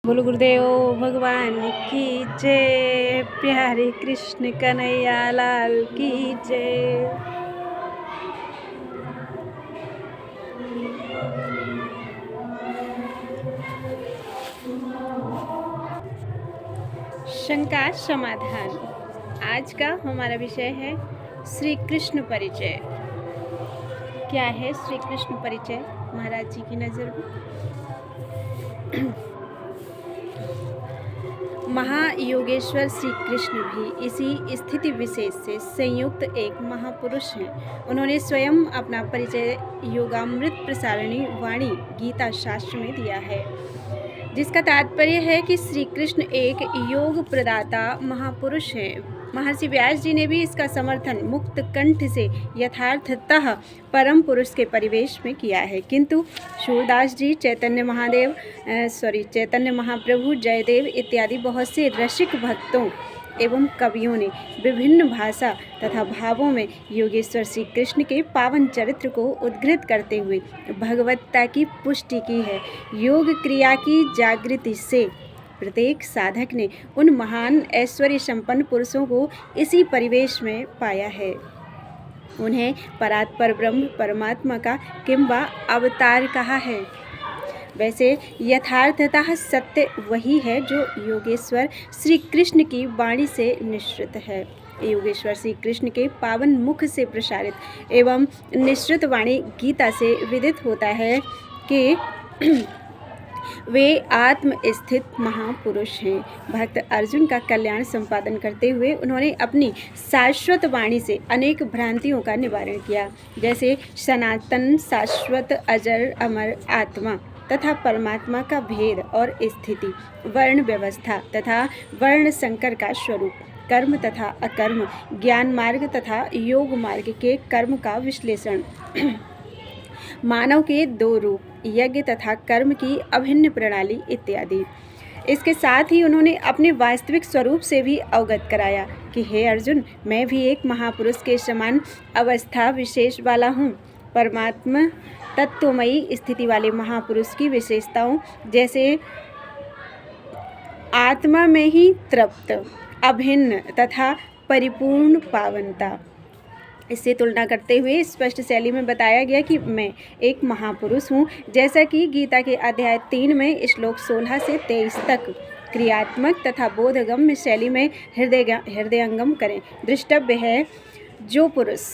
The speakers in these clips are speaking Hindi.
बोलो गुरुदेव भगवान की जय, प्यारे कृष्ण कन्हैया लाल की जय। शंका समाधान। आज का हमारा विषय है श्री कृष्ण परिचय। क्या है श्री कृष्ण परिचय महाराज जी की नजर में? महायोगेश्वर श्री कृष्ण भी इसी स्थिति विशेष से संयुक्त एक महापुरुष हैं। उन्होंने स्वयं अपना परिचय योगामृत प्रसारणी वाणी गीता शास्त्र में दिया है, जिसका तात्पर्य है कि श्री कृष्ण एक योग प्रदाता महापुरुष हैं। महर्षि व्यास जी ने भी इसका समर्थन मुक्त कंठ से यथार्थतः परम पुरुष के परिवेश में किया है, किंतु सूरदास जी, चैतन्य महाप्रभु, जयदेव इत्यादि बहुत से रसिक भक्तों एवं कवियों ने विभिन्न भाषा तथा भावों में योगेश्वर श्री कृष्ण के पावन चरित्र को उद्धृत करते हुए भगवत्ता की पुष्टि की है। योग क्रिया की जागृति से प्रत्येक साधक ने उन महान ऐश्वर्य संपन्न पुरुषों को इसी परिवेश में पाया है। उन्हें परात्पर ब्रह्म परमात्मा का किंबा अवतार कहा है। वैसे यथार्थतः सत्य वही है जो योगेश्वर श्री कृष्ण की वाणी से निश्चित है। योगेश्वर श्री कृष्ण के पावन मुख से प्रसारित एवं निश्चित वाणी गीता से विदित होता है कि वे आत्म स्थित महापुरुष हैं। भक्त अर्जुन का कल्याण संपादन करते हुए उन्होंने अपनी शाश्वत वाणी से अनेक भ्रांतियों का निवारण किया, जैसे सनातन, शाश्वत, अजर, अमर आत्मा तथा परमात्मा का भेद और स्थिति, वर्ण व्यवस्था तथा वर्ण संकर का स्वरूप, कर्म तथा अकर्म, ज्ञान मार्ग तथा योग मार्ग के कर्म का विश्लेषण, मानव के दो रूप, यज्ञ तथा कर्म की अभिन्न प्रणाली इत्यादि। इसके साथ ही उन्होंने अपने वास्तविक स्वरूप से भी अवगत कराया कि हे अर्जुन, मैं भी एक महापुरुष के समान अवस्था विशेष वाला हूँ। परमात्मा तत्वमयी स्थिति वाले महापुरुष की विशेषताओं जैसे आत्मा में ही तृप्त, अभिन्न तथा परिपूर्ण पावनता, इससे तुलना करते हुए स्पष्ट शैली में बताया गया कि मैं एक महापुरुष हूँ, जैसा कि गीता के अध्याय 3 में श्लोक 16 से 23 तक क्रियात्मक तथा बोधगम्य शैली में हृदयंगम करें। दृष्टव्य है, जो पुरुष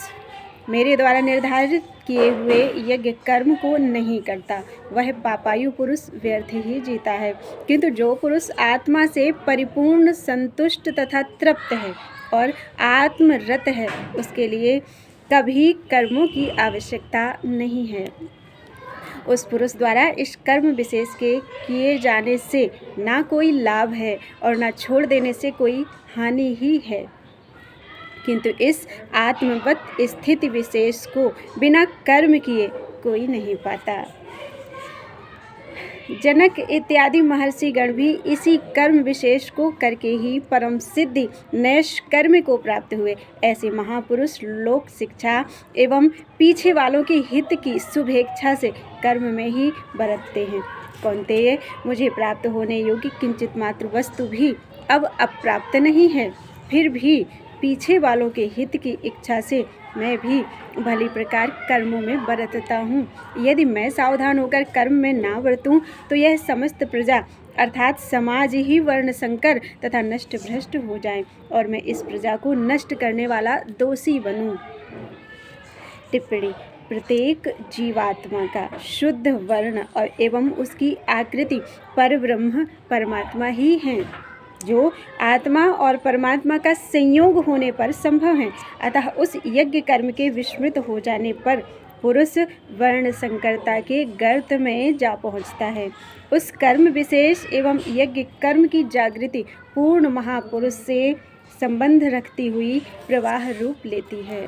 मेरे द्वारा निर्धारित किए हुए यज्ञ कर्म को नहीं करता, वह पापायु पुरुष व्यर्थ ही जीता है, किंतु जो पुरुष आत्मा से परिपूर्ण, संतुष्ट तथा तृप्त है और आत्मरत है, उसके लिए कभी कर्मों की आवश्यकता नहीं है। उस पुरुष द्वारा इस कर्म विशेष के किए जाने से ना कोई लाभ है और ना छोड़ देने से कोई हानि ही है, किंतु इस आत्मवत स्थिति विशेष को बिना कर्म किए कोई नहीं पाता। जनक इत्यादि महर्षिगण भी इसी कर्म विशेष को करके ही परम सिद्धि नैष्कर्म्य को प्राप्त हुए। ऐसे महापुरुष लोक शिक्षा एवं पीछे वालों के हित की शुभेच्छा से कर्म में ही बरतते हैं। कौन्तेय, मुझे प्राप्त होने योग्य किंचित मात्र वस्तु भी अब अप्राप्त नहीं है, फिर भी पीछे वालों के हित की इच्छा से मैं भी भली प्रकार कर्मों में बरतता हूँ। यदि मैं सावधान होकर कर्म में ना बरतूँ तो यह समस्त प्रजा अर्थात समाज ही वर्ण संकर तथा नष्ट भ्रष्ट हो जाए और मैं इस प्रजा को नष्ट करने वाला दोषी बनूँ। टिप्पणी: प्रत्येक जीवात्मा का शुद्ध वर्ण और एवं उसकी आकृति परब्रह्म परमात्मा ही हैं, जो आत्मा और परमात्मा का संयोग होने पर संभव है। अतः उस यज्ञ कर्म के विस्मृत हो जाने पर पुरुष वर्ण संकरता के गर्त में जा पहुंचता है। उस कर्म विशेष एवं यज्ञ कर्म की जागृति पूर्ण महापुरुष से संबंध रखती हुई प्रवाह रूप लेती है।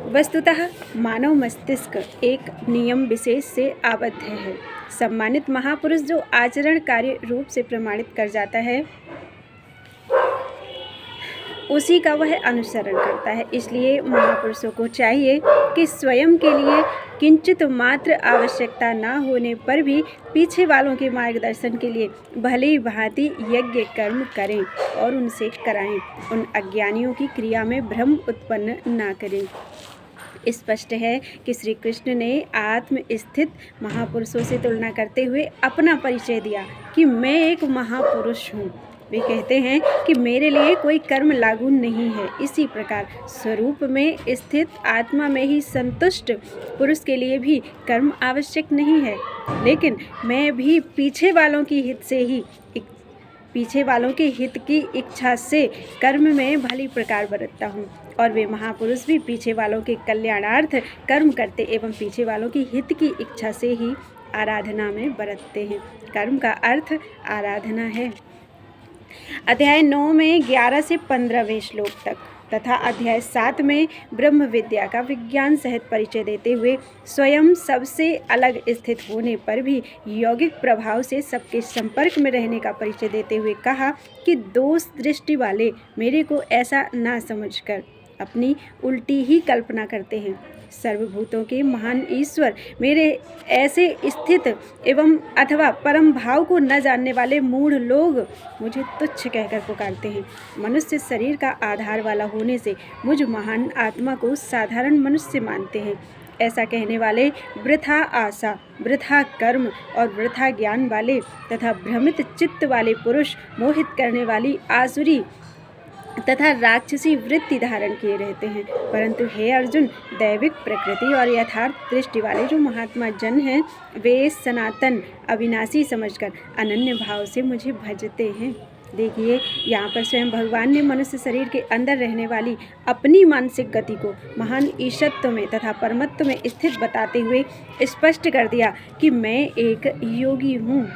वस्तुतः मानव मस्तिष्क एक नियम विशेष से आबद्ध है। सम्मानित महापुरुष जो आचरण कार्य रूप से प्रमाणित कर जाता है, उसी का वह अनुसरण करता है। इसलिए महापुरुषों को चाहिए कि स्वयं के लिए किंचित मात्र आवश्यकता न होने पर भी पीछे वालों के मार्गदर्शन के लिए भली भांति यज्ञ कर्म करें और उनसे कराएं। उन अज्ञानियों की क्रिया में भ्रम उत्पन्न न करें। स्पष्ट है कि श्री कृष्ण ने आत्म स्थित महापुरुषों से तुलना करते हुए अपना परिचय दिया कि मैं एक महापुरुष हूँ। वे कहते हैं कि मेरे लिए कोई कर्म लागू नहीं है। इसी प्रकार स्वरूप में स्थित आत्मा में ही संतुष्ट पुरुष के लिए भी कर्म आवश्यक नहीं है, लेकिन मैं भी पीछे वालों के हित की इच्छा से कर्म में भली प्रकार बरतता हूँ, और वे महापुरुष भी पीछे वालों के कल्याणार्थ कर्म करते एवं पीछे वालों की हित की इच्छा से ही आराधना में बरतते हैं। कर्म का अर्थ आराधना है। अध्याय 9 में 11 से 15वें श्लोक तक तथा अध्याय 7 में ब्रह्म विद्या का विज्ञान सहित परिचय देते हुए स्वयं सबसे अलग स्थित होने पर भी यौगिक प्रभाव से सबके संपर्क में रहने का परिचय देते हुए कहा कि दोष दृष्टि वाले मेरे को ऐसा ना समझकर अपनी उल्टी ही कल्पना करते हैं। सर्वभूतों के महान ईश्वर मेरे ऐसे स्थित एवं अथवा परम भाव को न जानने वाले मूढ़ लोग मुझे तुच्छ कहकर पुकारते हैं। मनुष्य शरीर का आधार वाला होने से मुझ महान आत्मा को साधारण मनुष्य मानते हैं। ऐसा कहने वाले वृथा आशा, वृथा कर्म और वृथा ज्ञान वाले तथा भ्रमित चित्त वाले पुरुष मोहित करने वाली आसुरी तथा राक्षसी वृत्ति धारण किए रहते हैं। परंतु हे अर्जुन, दैविक प्रकृति और यथार्थ दृष्टि वाले जो महात्मा जन हैं, वे सनातन अविनाशी समझकर अनन्य भाव से मुझे भजते हैं। देखिए, यहाँ पर स्वयं भगवान ने मनुष्य शरीर के अंदर रहने वाली अपनी मानसिक गति को महान ईशत्व में तथा परमत्व में स्थित बताते हुए स्पष्ट कर दिया कि मैं एक योगी हूँ।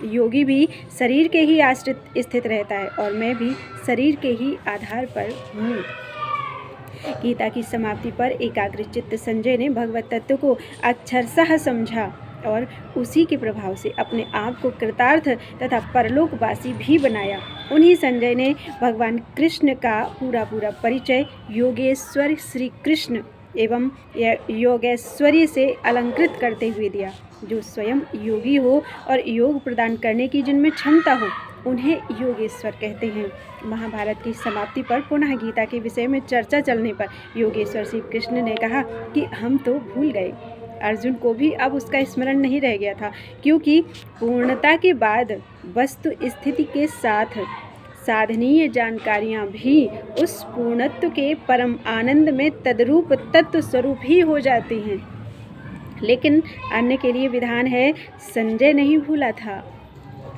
योगी भी शरीर के ही आश्रित स्थित रहता है और मैं भी शरीर के ही आधार पर हूँ। गीता की समाप्ति पर एकाग्रचित्त संजय ने भगवत तत्व को अक्षरशः समझा और उसी के प्रभाव से अपने आप को कृतार्थ तथा परलोकवासी भी बनाया। उन्हीं संजय ने भगवान कृष्ण का पूरा परिचय योगेश्वर श्री कृष्ण एवं योगेश्वरी से अलंकृत करते हुए दिया। जो स्वयं योगी हो और योग प्रदान करने की जिनमें क्षमता हो, उन्हें योगेश्वर कहते हैं। महाभारत की समाप्ति पर पुनः गीता के विषय में चर्चा चलने पर योगेश्वर श्री कृष्ण ने कहा कि हम तो भूल गए। अर्जुन को भी अब उसका स्मरण नहीं रह गया था, क्योंकि पूर्णता के बाद वस्तु स्थिति के साथ साधनीय जानकारियाँ भी उस पूर्णत्व के परम आनंद में तद्रूप तत्व स्वरूप ही हो जाती हैं। लेकिन अन्य के लिए विधान है, संजय नहीं भूला था,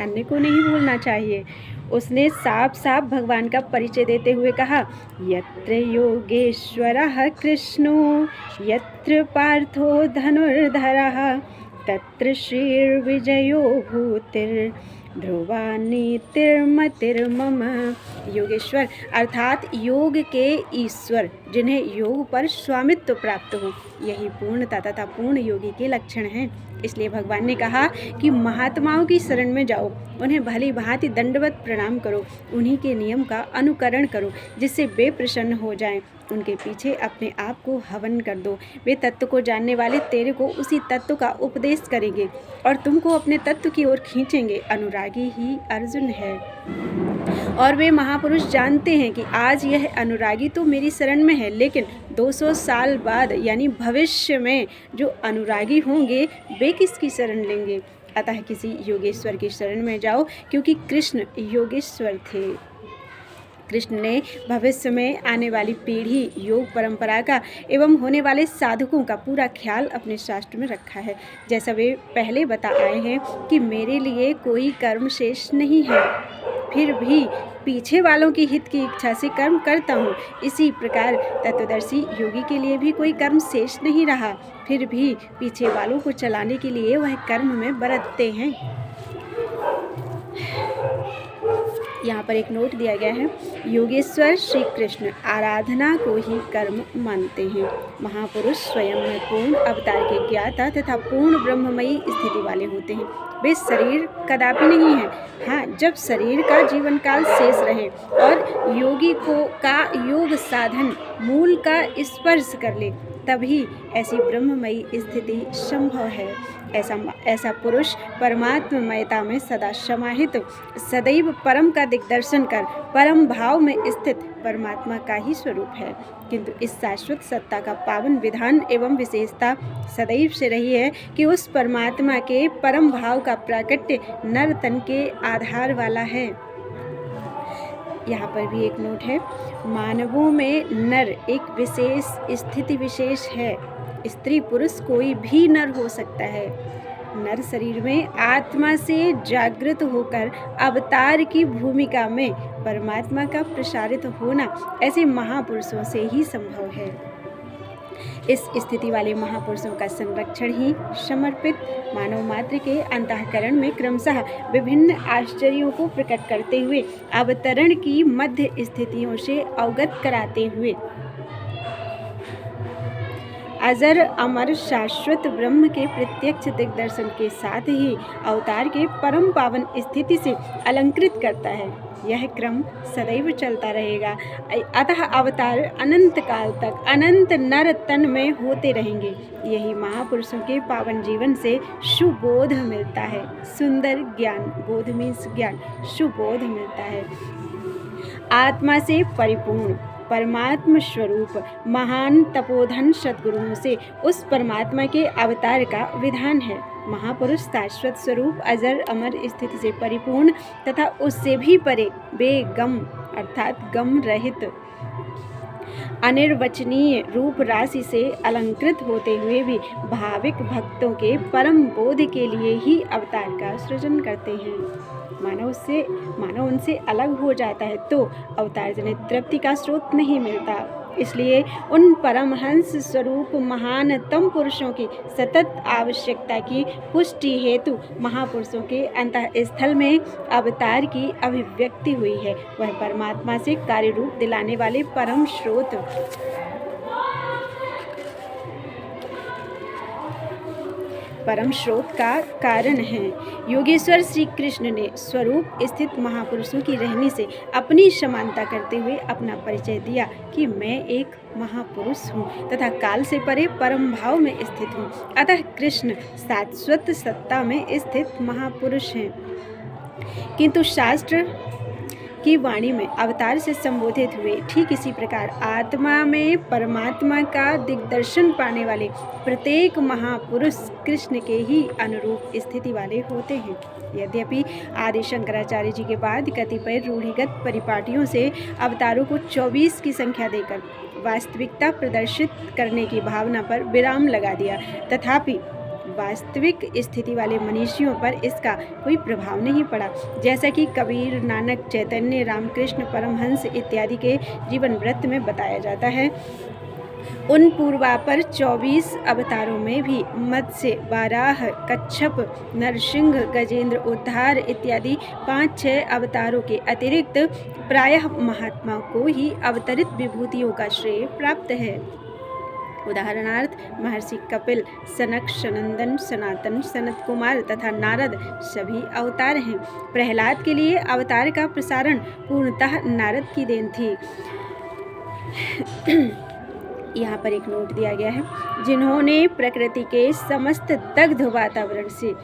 अन्य को नहीं भूलना चाहिए। उसने साफ साफ भगवान का परिचय देते हुए कहा, यत्र योगेश्वरः कृष्णो यत्र पार्थो धनुर्धरः तत्र श्रीर्विजयो भूतिर् ध्रुवा नीतिर्मतिर्मम। योगेश्वर अर्थात योग के ईश्वर, जिन्हें योग पर स्वामित्व प्राप्त हो, यही पूर्णता तथा पूर्ण योगी के लक्षण हैं। इसलिए भगवान ने कहा कि महात्माओं की शरण में जाओ, उन्हें भली भांति दंडवत प्रणाम करो, उन्हीं के नियम का अनुकरण करो, जिससे वे प्रसन्न हो जाएं। उनके पीछे अपने आप को हवन कर दो। वे तत्व को जानने वाले तेरे को उसी तत्व का उपदेश करेंगे और तुमको अपने तत्व की ओर खींचेंगे। अनुरागी ही अर्जुन है और वे महापुरुष जानते हैं कि आज यह अनुरागी तो मेरी शरण में है, लेकिन 200 साल बाद यानी भविष्य में जो अनुरागी होंगे वे किसकी शरण लेंगे। अतः किसी योगेश्वर की शरण में जाओ, क्योंकि कृष्ण योगेश्वर थे। कृष्ण ने भविष्य में आने वाली पीढ़ी, योग परंपरा का एवं होने वाले साधकों का पूरा ख्याल अपने शास्त्र में रखा है। जैसा वे पहले बता आए हैं कि मेरे लिए कोई कर्म शेष नहीं है, फिर भी पीछे वालों की हित की इच्छा से कर्म करता हूँ। इसी प्रकार तत्वदर्शी योगी के लिए भी कोई कर्म शेष नहीं रहा, फिर भी पीछे वालों को चलाने के लिए वह कर्म में बरतते हैं। यहाँ पर एक नोट दिया गया है, योगेश्वर श्री कृष्ण आराधना को ही कर्म मानते हैं। महापुरुष स्वयं में पूर्ण अवतार के ज्ञाता तथा पूर्ण ब्रह्ममयी स्थिति वाले होते हैं। वे शरीर कदापि नहीं है। हाँ, जब शरीर का जीवन काल शेष रहे और योगी को का योग साधन मूल का स्पर्श कर ले, तभी ऐसी ब्रह्ममयी स्थिति संभव है। ऐसा पुरुष परमात्ममयता में सदा समाहित, सदैव परम का दिग्दर्शन कर परम भाव में स्थित परमात्मा का ही स्वरूप है। किंतु इस शाश्वत सत्ता का पावन विधान एवं विशेषता सदैव से रही है कि उस परमात्मा के परम भाव का प्राकट्य नर तन के आधार वाला है। यहाँ पर भी एक नोट है, मानवों में नर एक विशेष स्थिति विशेष है। स्त्री पुरुष कोई भी नर हो सकता है। नर शरीर में आत्मा से जागृत होकर अवतार की भूमिका में परमात्मा का प्रसारित होना ऐसे महापुरुषों से ही संभव है। इस स्थिति वाले महापुरुषों का संरक्षण ही समर्पित मानव मात्र के अंतःकरण में क्रमशः विभिन्न आश्चर्यों को प्रकट करते हुए अवतरण की मध्य स्थितियों से अवगत कराते हुए अजर अमर शाश्वत ब्रह्म के प्रत्यक्ष दिग्दर्शन के साथ ही अवतार के परम पावन स्थिति से अलंकृत करता है। यह क्रम सदैव चलता रहेगा। अतः अवतार अनंत काल तक अनंत नर तन में होते रहेंगे। यही महापुरुषों के पावन जीवन से सुबोध मिलता है। सुंदर ज्ञान, बोध मीन्स ज्ञान, सुबोध मिलता है। आत्मा से परिपूर्ण परमात्म स्वरूप महान तपोधन सद्गुरुओं से उस परमात्मा के अवतार का विधान है। महापुरुष शाश्वत स्वरूप अजर अमर स्थिति से परिपूर्ण तथा उससे भी परे बेगम अर्थात गम रहित अनिर्वचनीय रूप राशि से अलंकृत होते हुए भी भाविक भक्तों के परम बोध के लिए ही अवतार का सृजन करते हैं। मानव उनसे अलग हो जाता है तो अवतार जनित तृप्ति का स्रोत नहीं मिलता। इसलिए उन परमहंस स्वरूप महानतम पुरुषों की सतत आवश्यकता की पुष्टि हेतु महापुरुषों के अंतःस्थल में अवतार की अभिव्यक्ति हुई है। वह परमात्मा से कार्य रूप दिलाने वाले परम स्रोत का कारण है। योगेश्वर श्री कृष्ण ने स्वरूप स्थित महापुरुषों की रहनी से अपनी समानता करते हुए अपना परिचय दिया कि मैं एक महापुरुष हूँ तथा काल से परे परम भाव में स्थित हूँ। अतः कृष्ण शाश्वत सत्ता में स्थित महापुरुष हैं। किंतु शास्त्र की वाणी में अवतार से संबोधित हुए ठीक इसी प्रकार आत्मा में परमात्मा का दिग्दर्शन पाने वाले प्रत्येक महापुरुष कृष्ण के ही अनुरूप स्थिति वाले होते हैं। यद्यपि आदि शंकराचार्य जी के बाद कतिपय रूढ़िगत परिपाटियों से अवतारों को 24 की संख्या देकर वास्तविकता प्रदर्शित करने की भावना पर विराम लगा दिया, तथापि वास्तविक स्थिति वाले मनीषियों पर इसका कोई प्रभाव नहीं पड़ा। जैसा कि कबीर, नानक, चैतन्य, रामकृष्ण परमहंस इत्यादि के जीवन वृत्त में बताया जाता है, उन पूर्वापर 24 अवतारों में भी मत्स्य, वाराह, कच्छप, नरसिंह, गजेंद्र, उद्धार इत्यादि 5-6 अवतारों के अतिरिक्त प्रायः महात्मा को ही अवतरित विभूतियों का श्रेय प्राप्त है। उदाहरणार्थ महर्षि कपिल, सनक, सनंदन, सनातन, सनत कुमार तथा नारद सभी अवतार हैं। प्रहलाद के लिए अवतार का प्रसारण पूर्णतः नारद की देन थी। यहाँ पर एक नोट दिया गया है, जिन्होंने प्रकृति के समस्त दग्ध वातावरण से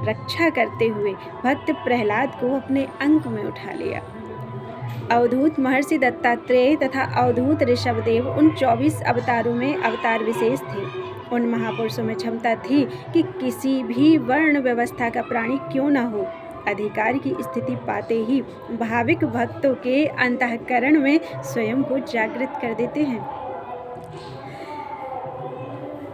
रक्षा करते हुए भक्त प्रहलाद को अपने अंक में उठा लिया। अवधूत महर्षि दत्तात्रेय तथा अवधूत ऋषभदेव उन 24 अवतारों में अवतार विशेष थे। उन महापुरुषों में क्षमता थी कि किसी भी वर्ण व्यवस्था का प्राणी क्यों न हो, अधिकार की स्थिति पाते ही भाविक भक्तों के अंतःकरण में स्वयं को जागृत कर देते हैं।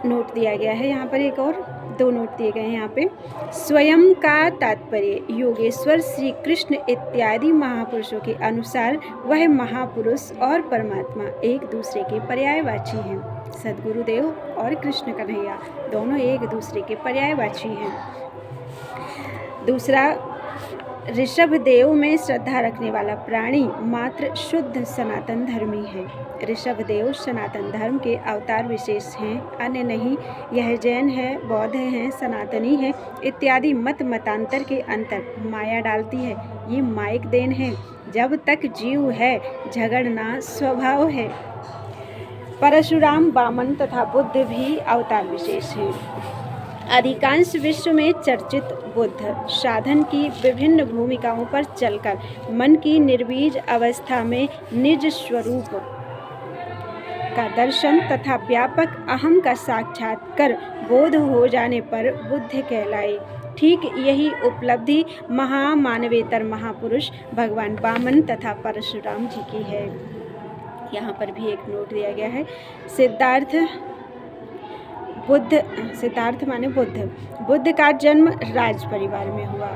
नोट दिया गया है यहाँ पर, एक और 2 नोट दिए गए हैं यहाँ पे। स्वयं का तात्पर्य योगेश्वर श्री कृष्ण इत्यादि महापुरुषों के अनुसार वह महापुरुष और परमात्मा एक दूसरे के पर्यायवाची हैं। सद्गुरुदेव और कृष्ण कन्हैया दोनों एक दूसरे के पर्यायवाची हैं। दूसरा, ऋषभ देव में श्रद्धा रखने वाला प्राणी मात्र शुद्ध सनातन धर्मी है। ऋषभ देव सनातन धर्म के अवतार विशेष हैं, अन्य नहीं। यह जैन है, बौद्ध हैं, सनातनी है इत्यादि मतांतर के अंतर माया डालती है। ये माइक देन है। जब तक जीव है झगड़ना स्वभाव है। परशुराम, वामन तथा बुद्ध भी अवतार विशेष हैं। अधिकांश विश्व में चर्चित बुद्ध साधन की विभिन्न भूमिकाओं पर चलकर मन की निर्बीज अवस्था में निज स्वरूप का दर्शन तथा व्यापक अहम का साक्षात्कार बोध हो जाने पर बुद्ध कहलाए। ठीक यही उपलब्धि महामानवेतर महापुरुष भगवान वामन तथा परशुराम जी की है। यहाँ पर भी एक नोट दिया गया है। सिद्धार्थ माने बुद्ध का जन्म राज परिवार में हुआ।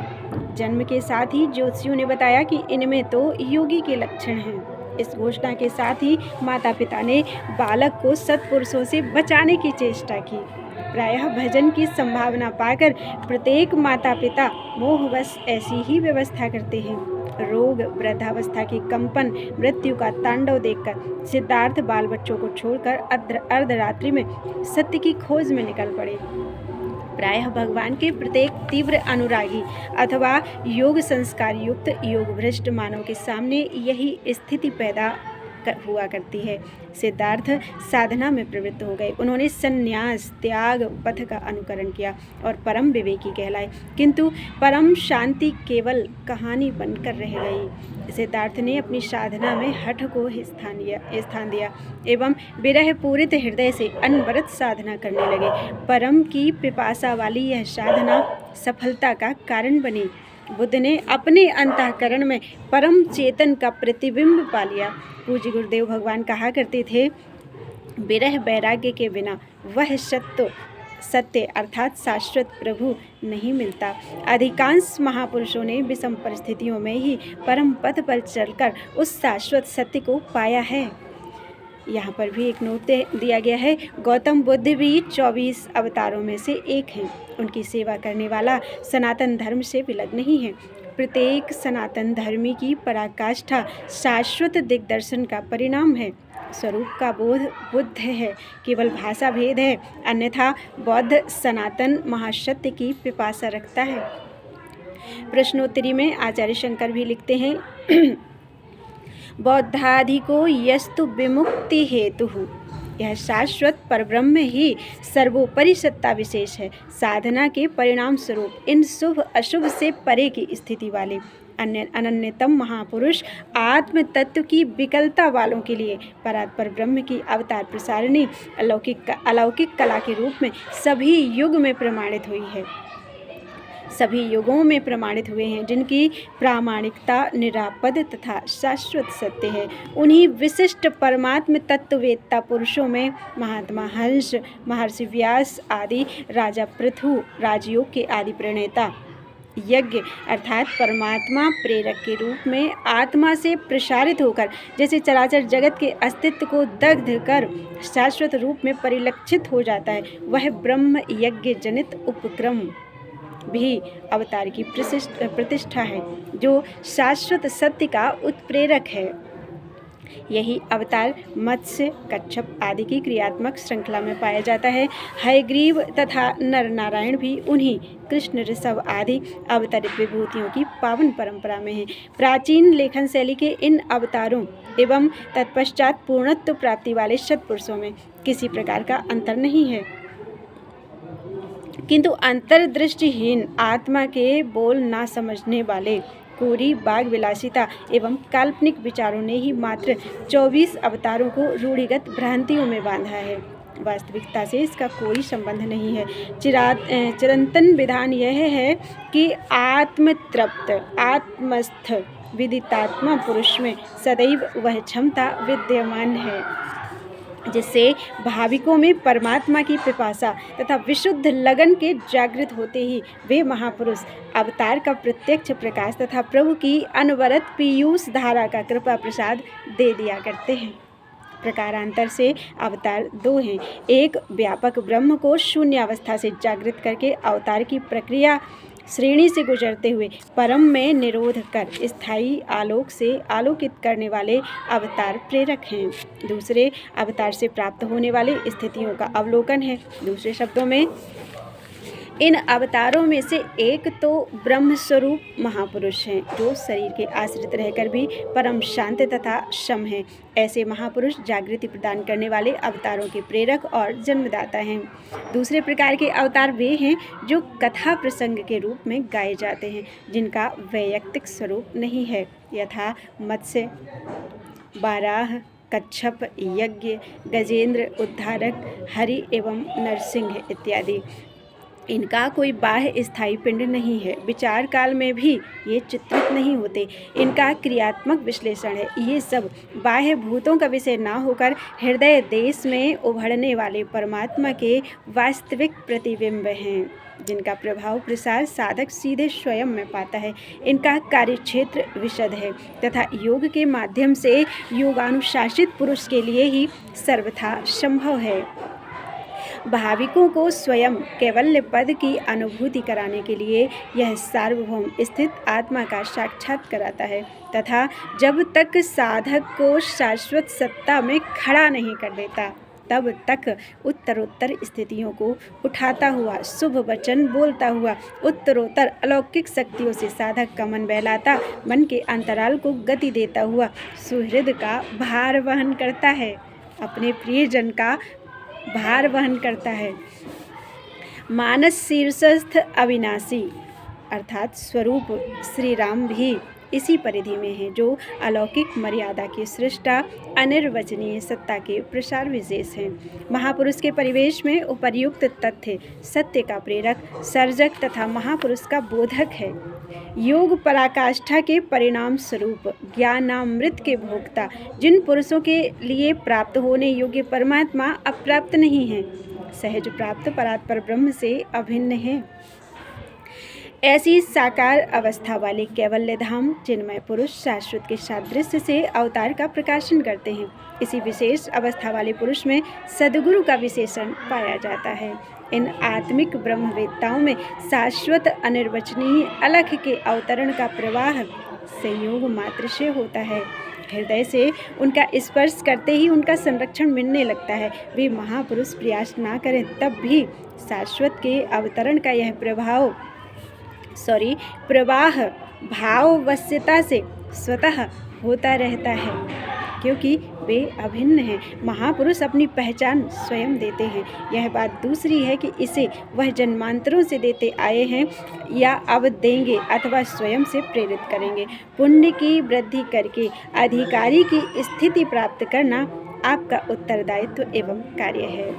जन्म के साथ ही ज्योतिषियों ने बताया कि इनमें तो योगी के लक्षण हैं। इस घोषणा के साथ ही माता पिता ने बालक को सत्पुरुषों से बचाने की चेष्टा की। प्रायः भजन की संभावना पाकर प्रत्येक माता पिता मोहवश ऐसी ही व्यवस्था करते हैं। रोग, वृद्धावस्था की कंपन, मृत्यु का तांडव देखकर सिद्धार्थ बाल बच्चों को छोड़कर अर्धरात्रि में सत्य की खोज में निकल पड़े। प्रायः भगवान के प्रत्येक तीव्र अनुरागी अथवा योग संस्कार युक्त योग भ्रष्ट मानव के सामने यही स्थिति पैदा हुआ करती है। सिद्धार्थ साधना में प्रवृत्त हो गए। उन्होंने संन्यास त्याग पथ का अनुकरण किया और परम विवेकी कहलाए, किंतु परम शांति केवल कहानी बनकर रह गई। सिद्धार्थ ने अपनी साधना में हठ को स्थान दिया एवं विरह पूरित हृदय से अनवरत साधना करने लगे। परम की पिपासा वाली यह साधना सफलता का कारण बनी। बुद्ध ने अपने अंतःकरण में परम चेतन का प्रतिबिंब पा लिया। पूज्य गुरुदेव भगवान कहा करते थे, विरह वैराग्य के बिना वह सत्य अर्थात शाश्वत प्रभु नहीं मिलता। अधिकांश महापुरुषों ने विषम परिस्थितियों में ही परम पथ पर चलकर उस शाश्वत सत्य को पाया है। यहाँ पर भी एक नोट दिया गया है। गौतम बुद्ध भी 24 अवतारों में से एक हैं। उनकी सेवा करने वाला सनातन धर्म से विलग नहीं है। प्रत्येक सनातन धर्मी की पराकाष्ठा शाश्वत दिग्दर्शन का परिणाम है। स्वरूप का बोध बुद्ध है, केवल भाषा भेद है। अन्यथा बौद्ध सनातन महासत्य की पिपासा रखता है। प्रश्नोत्तरी में आचार्य शंकर भी लिखते हैं, बौद्धाधिको यस्तु विमुक्ति हेतु, यह शाश्वत परब्रह्म ही सर्वोपरि सत्ता विशेष है। साधना के परिणाम स्वरूप इन शुभ अशुभ से परे की स्थिति वाले अनन्यतम महापुरुष आत्म तत्व की विकलता वालों के लिए परात्पर ब्रह्म की अवतार प्रसारणी अलौकिक कला के रूप में सभी युग में प्रमाणित हुई है। सभी युगों में प्रमाणित हुए हैं, जिनकी प्रामाणिकता निरापद तथा शाश्वत सत्य है। उन्हीं विशिष्ट परमात्म तत्ववेत्ता पुरुषों में महात्मा हंस, महर्षि व्यास आदि, राजा पृथु, राजयोग के आदि प्रणेता, यज्ञ अर्थात परमात्मा प्रेरक के रूप में आत्मा से प्रसारित होकर जैसे चराचर जगत के अस्तित्व को दग्ध कर शाश्वत रूप में परिलक्षित हो जाता है, वह ब्रह्म यज्ञ जनित उपक्रम भी अवतार की प्रतिष्ठा है, जो शाश्वत सत्य का उत्प्रेरक है। यही अवतार मत्स्य, कच्छप आदि की क्रियात्मक श्रृंखला में पाया जाता है। हयग्रीव तथा नर नारायण भी उन्हीं कृष्ण, ऋषभ आदि अवतरित विभूतियों की पावन परंपरा में है। प्राचीन लेखन शैली के इन अवतारों एवं तत्पश्चात पूर्णत्व प्राप्ति वाले सत्पुरुषों में किसी प्रकार का अंतर नहीं है, किंतु अंतर्दृष्टिहीन आत्मा के बोल ना समझने वाले कोरी बाग विलासिता एवं काल्पनिक विचारों ने ही मात्र 24 अवतारों को रूढ़िगत भ्रांतियों में बांधा है। वास्तविकता से इसका कोई संबंध नहीं है। चिरंतन विधान यह है कि आत्मतृप्त आत्मस्थ विदितात्मा पुरुष में सदैव वह क्षमता विद्यमान है जिससे भाविकों में परमात्मा की पिपासा तथा विशुद्ध लगन के जागृत होते ही वे महापुरुष अवतार का प्रत्यक्ष प्रकाश तथा प्रभु की अनवरत पीयूष धारा का कृपा प्रसाद दे दिया करते हैं। प्रकारांतर से अवतार दो हैं। एक व्यापक ब्रह्म को शून्य अवस्था से जागृत करके अवतार की प्रक्रिया श्रेणी से गुजरते हुए परम में निरोध कर स्थायी आलोक से आलोकित करने वाले अवतार प्रेरक हैं। दूसरे अवतार से प्राप्त होने वाले स्थितियों का अवलोकन है। दूसरे शब्दों में इन अवतारों में से एक तो ब्रह्मस्वरूप महापुरुष हैं, जो शरीर के आश्रित रहकर भी परम शांत तथा सम हैं। ऐसे महापुरुष जागृति प्रदान करने वाले अवतारों के प्रेरक और जन्मदाता हैं। दूसरे प्रकार के अवतार वे हैं जो कथा प्रसंग के रूप में गाए जाते हैं, जिनका वैयक्तिक स्वरूप नहीं है, यथा मत्स्य, बाराह, कच्छप, यज्ञ, गजेंद्र, उद्धारक, हरि एवं नरसिंह इत्यादि। इनका कोई बाह्य स्थायी पिंड नहीं है, विचार काल में भी ये चित्रित नहीं होते। इनका क्रियात्मक विश्लेषण है। ये सब बाह्य भूतों का विषय ना होकर हृदय देश में उभरने वाले परमात्मा के वास्तविक प्रतिबिंब हैं, जिनका प्रभाव प्रसार साधक सीधे स्वयं में पाता है। इनका कार्यक्षेत्र विशद है तथा योग के माध्यम से योगानुशासित पुरुष के लिए ही सर्वथा संभव है। भाविकों को स्वयं कैवल्य पद की अनुभूति कराने के लिए यह सार्वभौम स्थित आत्मा का साक्षात कराता है तथा जब तक साधक को शाश्वत सत्ता में खड़ा नहीं कर देता, तब तक उत्तरोत्तर स्थितियों को उठाता हुआ, शुभ वचन बोलता हुआ, उत्तरोत्तर अलौकिक शक्तियों से साधक का मन बहलाता, मन के अंतराल को गति देता हुआ सुहृद का भार वहन करता है, अपने प्रियजन का भार वहन करता है। मानस शीर्षस्थ अविनाशी अर्थात स्वरूप श्री राम भी इसी परिधि में है, जो अलौकिक मर्यादा की सृष्टा अनिर्वचनीय सत्ता के प्रसार विशेष हैं। महापुरुष के परिवेश में उपर्युक्त तथ्य सत्य का प्रेरक, सर्जक तथा महापुरुष का बोधक है। योग पराकाष्ठा के परिणाम स्वरूप ज्ञानामृत के भोक्ता जिन पुरुषों के लिए प्राप्त होने योग्य परमात्मा अप्राप्त नहीं है, सहज प्राप्त परात्पर ब्रह्म से अभिन्न है। ऐसी साकार अवस्था वाले कैवल्य धाम चिन्मय पुरुष शाश्वत के सादृश्य से अवतार का प्रकाशन करते हैं। इसी विशेष अवस्था वाले पुरुष में सद्गुरु का विशेषण पाया जाता है। इन आत्मिक ब्रह्मवेत्ताओं में शाश्वत अनिर्वचनीय अलख के अवतरण का प्रवाह संयोग मात्र से होता है। हृदय से उनका स्पर्श करते ही उनका संरक्षण मिलने लगता है। वे महापुरुष प्रयास ना करें तब भी शाश्वत के अवतरण का यह प्रवाह भाववश्यता से स्वतः होता रहता है, क्योंकि वे अभिन्न हैं। महापुरुष अपनी पहचान स्वयं देते हैं। यह बात दूसरी है कि इसे वह जन्मांतरों से देते आए हैं या अब देंगे अथवा स्वयं से प्रेरित करेंगे। पुण्य की वृद्धि करके अधिकारी की स्थिति प्राप्त करना आपका उत्तरदायित्व एवं कार्य है।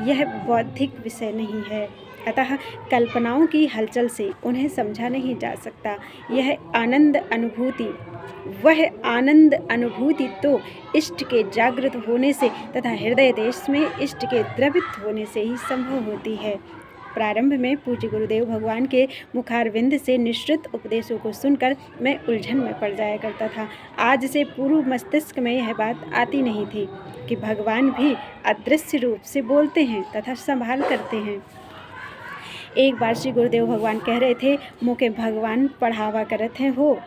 यह बौद्धिक विषय नहीं है, अतः कल्पनाओं की हलचल से उन्हें समझा नहीं जा सकता। वह आनंद अनुभूति तो इष्ट के जागृत होने से तथा हृदय देश में इष्ट के द्रवित होने से ही संभव होती है। प्रारंभ में पूज्य गुरुदेव भगवान के मुखारविंद से निश्चित उपदेशों को सुनकर मैं उलझन में पड़ जाया करता था। आज से पूर्व मस्तिष्क में यह बात आती नहीं थी कि भगवान भी अदृश्य रूप से बोलते हैं तथा संभाल करते हैं। एक बार श्री गुरुदेव भगवान कह रहे थे, मोके भगवान पढ़ावा करत हैं हो,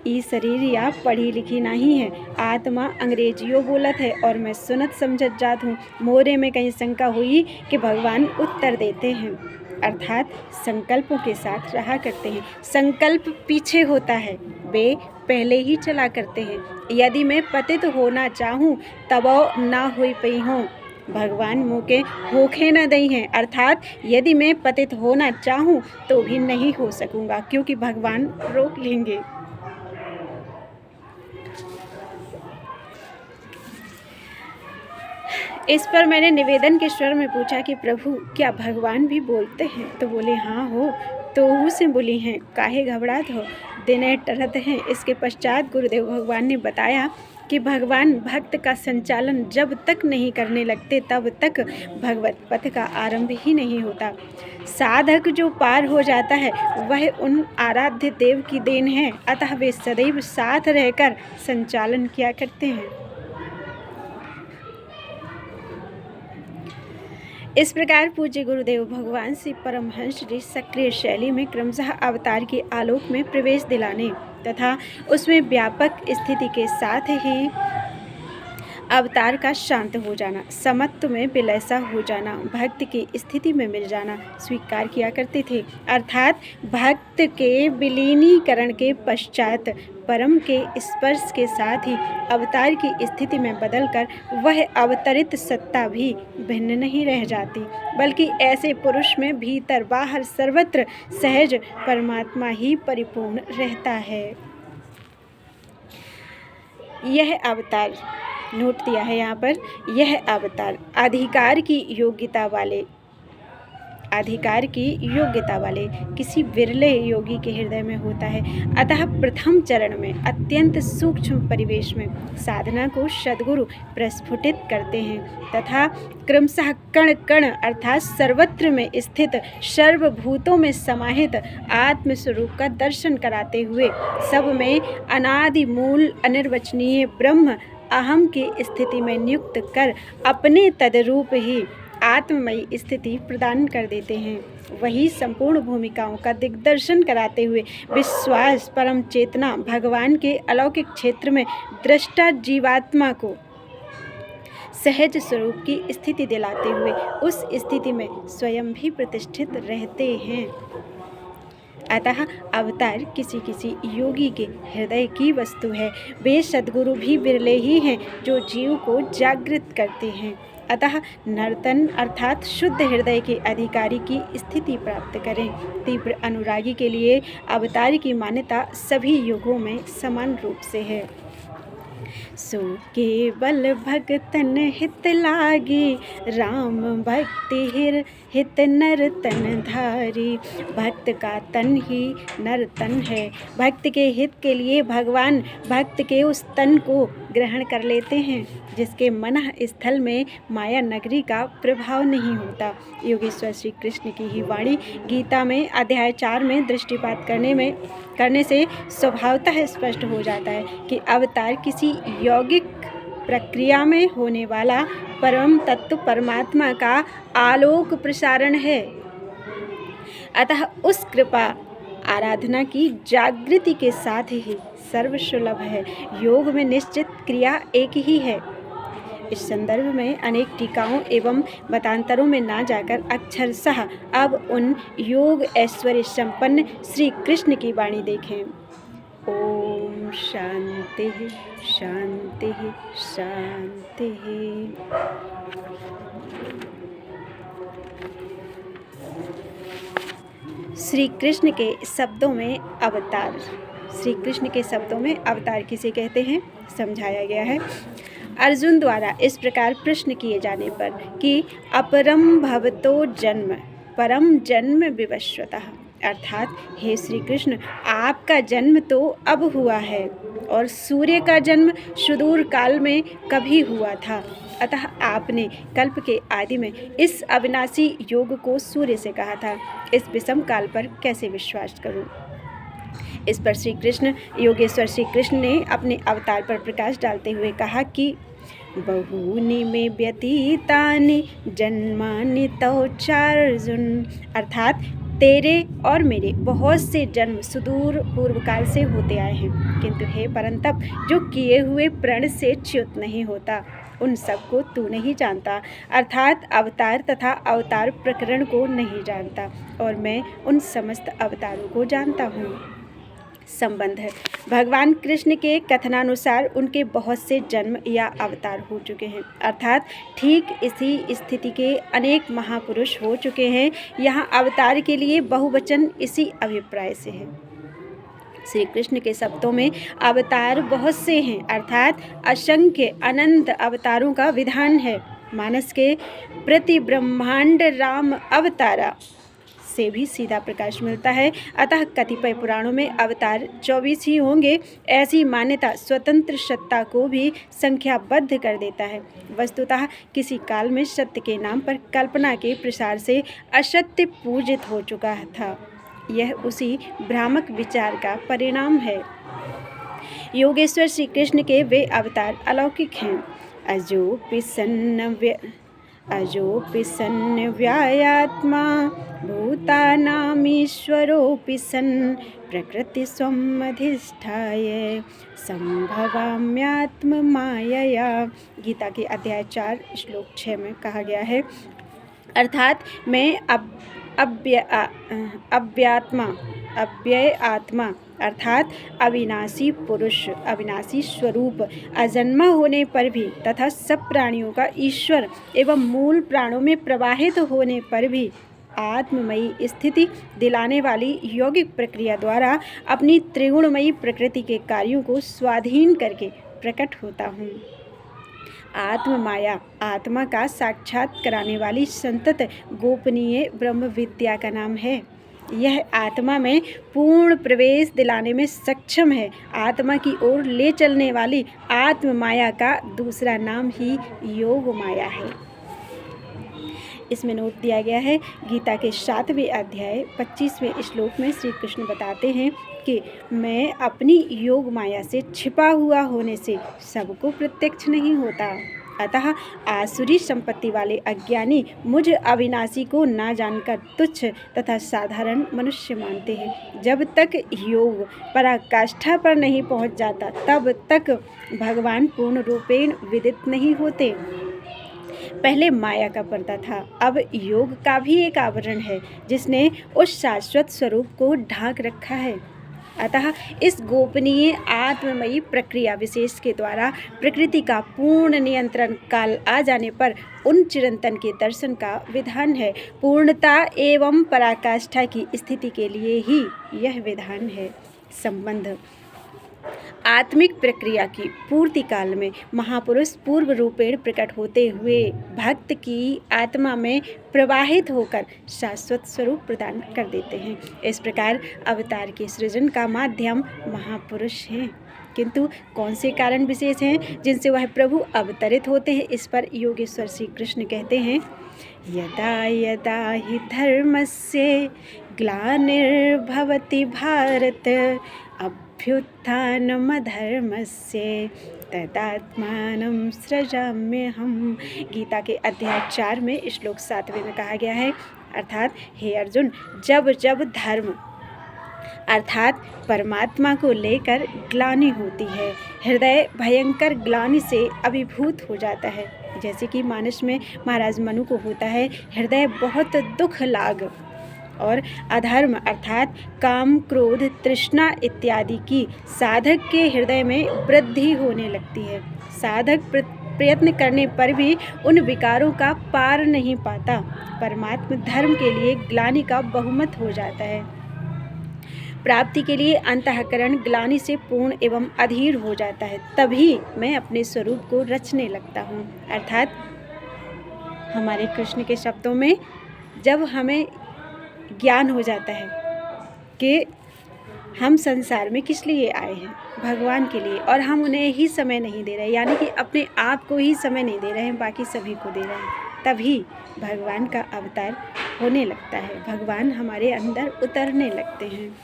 ई शरीर या पढ़ी लिखी नहीं है, आत्मा अंग्रेजियों बोलत है और मैं सुनत समझत जात हूँ। मोरे में कहीं शंका हुई कि भगवान उत्तर देते हैं, अर्थात संकल्पों के साथ रहा करते हैं। संकल्प पीछे होता है, वे पहले ही चला करते हैं। यदि मैं पतित होना चाहूँ तबो ना हुई पई हूँ, भगवान मुके होखे न दई हैं, अर्थात यदि मैं पतित होना चाहूँ तो भी नहीं हो सकूँगा, क्योंकि भगवान रोक लेंगे। इस पर मैंने निवेदन के स्वर में पूछा कि प्रभु क्या भगवान भी बोलते हैं? तो बोले हाँ हो, तो से बोली हैं, काहे घबरात हो, दिन टरत हैं। इसके पश्चात गुरुदेव भगवान ने बताया कि भगवान भक्त का संचालन जब तक नहीं करने लगते तब तक भगवत पथ का आरंभ ही नहीं होता। साधक जो पार हो जाता है वह उन आराध्य देव की देन है, अतः वे सदैव साथ रहकर संचालन किया करते हैं। इस प्रकार पूज्य गुरुदेव भगवान श्री परमहंस जी सक्रिय शैली में क्रमशः अवतार के आलोक में प्रवेश दिलाने तथा उसमें व्यापक स्थिति के साथ ही अवतार का शांत हो जाना, समत्व में विलयसा हो जाना, भक्त की स्थिति में मिल जाना स्वीकार किया करते थे। अर्थात भक्त के विलीनीकरण के पश्चात परम के स्पर्श के साथ ही अवतार की स्थिति में बदलकर वह अवतरित सत्ता भी भिन्न नहीं रह जाती, बल्कि ऐसे पुरुष में भीतर बाहर सर्वत्र सहज परमात्मा ही परिपूर्ण रहता है। यह अवतार नोट दिया है यहाँ पर, यह अवतार अधिकार की योग्यता वाले किसी विरले योगी के हृदय में होता है। अतः प्रथम चरण में अत्यंत सूक्ष्म परिवेश में साधना को सद्गुरु प्रस्फुटित करते हैं तथा क्रमशः कण कण अर्थात सर्वत्र में स्थित सर्वभूतों में समाहित आत्मस्वरूप का दर्शन कराते हुए सब में अनादि मूल अनिर्वचनीय ब्रह्म अहम की स्थिति में नियुक्त कर अपने तदरूप ही आत्ममयी स्थिति प्रदान कर देते हैं। वही संपूर्ण भूमिकाओं का दिग्दर्शन कराते हुए विश्वास परम चेतना भगवान के अलौकिक क्षेत्र में दृष्टा जीवात्मा को सहज स्वरूप की स्थिति दिलाते हुए उस स्थिति में स्वयं भी प्रतिष्ठित रहते हैं। अतः अवतार किसी किसी योगी के हृदय की वस्तु है। वे सद्गुरु भी विरले ही हैं जो जीव को जागृत करते हैं। अतः नर्तन अर्थात शुद्ध हृदय के अधिकारी की स्थिति प्राप्त करें। तीव्र अनुरागी के लिए अवतार की मान्यता सभी युगों में समान रूप से है। सो केवल भगतन हित लागी, राम भक्ति हित नर तन धारी। भक्त का तन ही नर तन है। भक्त के हित के लिए भगवान भक्त के उस तन को ग्रहण कर लेते हैं जिसके मन स्थल में माया नगरी का प्रभाव नहीं होता। योगेश्वर श्री कृष्ण की ही वाणी गीता में अध्याय 4 में दृष्टिपात करने से स्वभावतः स्पष्ट हो जाता है कि अवतार किसी यौगिक प्रक्रिया में होने वाला परम तत्व परमात्मा का आलोक प्रसारण है। अतः उस कृपा आराधना की जागृति के साथ ही सर्वसुलभ है। योग में निश्चित क्रिया एक ही है। इस संदर्भ में अनेक टीकाओं एवं मतांतरों में ना जाकर अक्षरशः अब उन योग ऐश्वर्य संपन्न श्री कृष्ण की वाणी देखें। ओम शांति शांति शांति। श्री कृष्ण के शब्दों में अवतार, श्री कृष्ण के शब्दों में अवतार किसे कहते हैं समझाया गया है। अर्जुन द्वारा इस प्रकार प्रश्न किए जाने पर कि अपरम भवतो जन्म परम जन्म विवस्वतः, अर्थात हे श्री कृष्ण आपका जन्म तो अब हुआ है और सूर्य का जन्म सुदूर काल में कभी हुआ था। अतः आपने कल्प के आदि में इस अविनाशी योग को सूर्य से कहा था। इस विषम काल पर कैसे विश्वास करूं? इस पर श्री कृष्ण योगेश्वर श्री कृष्ण ने अपने अवतार पर प्रकाश डालते हुए कहा कि बहूनि में व्यतीतानि जन्मानि तौ चार्जुन, अर्थात तेरे और मेरे बहुत से जन्म सुदूर पूर्व काल से होते आए हैं, किंतु हे परंतप जो किए हुए प्रण से च्युत नहीं होता उन सबको तू नहीं जानता, अर्थात अवतार तथा अवतार प्रकरण को नहीं जानता और मैं उन समस्त अवतारों को जानता हूँ। संबंध है भगवान कृष्ण के कथनानुसार उनके बहुत से जन्म या अवतार हो चुके हैं, अर्थात ठीक इसी स्थिति के अनेक महापुरुष हो चुके हैं। यहाँ अवतार के लिए बहुवचन इसी अभिप्राय से है। श्री कृष्ण के शब्दों में अवतार बहुत से हैं, अर्थात असंख्य अनंत अवतारों का विधान है। मानस के प्रति ब्रह्मांड राम अवतारा से भी सीधा प्रकाश मिलता है। अतः कतिपय पुराणों में अवतार 24 ही होंगे, ऐसी मान्यता स्वतंत्र सत्ता को भी संख्याबद्ध कर देता है। वस्तुतः किसी काल में सत्य के नाम पर कल्पना के प्रसार से असत्य पूजित हो चुका था। यह उसी भ्रामक विचार का परिणाम है। योगेश्वर श्री कृष्ण के वे अवतार अलौकिक हैं। अजोऽपि सन् व्यायात्मा भूतानामीश्वरोऽपि सन् प्रकृतिस्वम् अधिष्ठाय संभवाम्यात्ममायया। गीता के अध्याय 4 श्लोक 6 में कहा गया है, अर्थात मैं अव्यय आत्मा अर्थात अविनाशी पुरुष, अविनाशी स्वरूप, अजन्मा होने पर भी तथा सब प्राणियों का ईश्वर एवं मूल प्राणों में प्रवाहित होने पर भी आत्ममयी स्थिति दिलाने वाली यौगिक प्रक्रिया द्वारा अपनी त्रिगुणमयी प्रकृति के कार्यों को स्वाधीन करके प्रकट होता हूँ। आत्म माया आत्मा का साक्षात कराने वाली संतत गोपनीय ब्रह्म विद्या का नाम है। यह आत्मा में पूर्ण प्रवेश दिलाने में सक्षम है। आत्मा की ओर ले चलने वाली आत्म माया का दूसरा नाम ही योग माया है। इसमें नोट दिया गया है, गीता के 7वें अध्याय 25वें श्लोक में श्री कृष्ण बताते हैं कि मैं अपनी योग माया से छिपा हुआ होने से सबको प्रत्यक्ष नहीं होता। अतः आसुरी संपत्ति वाले अज्ञानी मुझ अविनाशी को ना जानकर तुच्छ तथा साधारण मनुष्य मानते हैं। जब तक योग पराकाष्ठा पर नहीं पहुंच जाता तब तक भगवान पूर्ण रूपेण विदित नहीं होते। पहले माया का पर्दा था, अब योग का भी एक आवरण है जिसने उस शाश्वत स्वरूप को ढांक रखा है। अतः इस गोपनीय आत्ममयी प्रक्रिया विशेष के द्वारा प्रकृति का पूर्ण नियंत्रण काल आ जाने पर उन चिरंतन के दर्शन का विधान है। पूर्णता एवं पराकाष्ठा की स्थिति के लिए ही यह विधान है। संबंध आत्मिक प्रक्रिया की पूर्ति काल में महापुरुष पूर्व रूपेण प्रकट होते हुए भक्त की आत्मा में प्रवाहित होकर शाश्वत स्वरूप प्रदान कर देते हैं। इस प्रकार अवतार के सृजन का माध्यम महापुरुष हैं। किंतु कौन से कारण विशेष हैं जिनसे वह प्रभु अवतरित होते हैं? इस पर योगेश्वर श्री कृष्ण कहते हैं, यदा यदा हि धर्मस्य ग्लानिर्भवति भारत अभ्युत्थानमधर्मस्य तदात्मानं सृजाम्यहम्। गीता के अध्याय 4 में श्लोक 7वें में कहा गया है, अर्थात हे अर्जुन, जब जब धर्म अर्थात परमात्मा को लेकर ग्लानि होती है, हृदय भयंकर ग्लानि से अभिभूत हो जाता है। जैसे कि मानस में महाराज मनु को होता है, हृदय बहुत दुख लाग, और अधर्म अर्थात काम क्रोध तृष्णा इत्यादि की साधक के हृदय में वृद्धि होने लगती है। साधक प्रयत्न करने पर भी उन विकारों का पार नहीं पाता। परमात्म धर्म के लिए ग्लानि का बहुमत हो जाता है। प्राप्ति के लिए अंतःकरण ग्लानि से पूर्ण एवं अधीर हो जाता है। तभी मैं अपने स्वरूप को रचने लगता हूँ। अर्थात हमारे कृष्ण के शब्दों में जब हमें ज्ञान हो जाता है कि हम संसार में किस लिए आए हैं, भगवान के लिए, और हम उन्हें ही समय नहीं दे रहे, यानी कि अपने आप को ही समय नहीं दे रहे हैं, बाकी सभी को दे रहे हैं, तभी भगवान का अवतार होने लगता है। भगवान हमारे अंदर उतरने लगते हैं।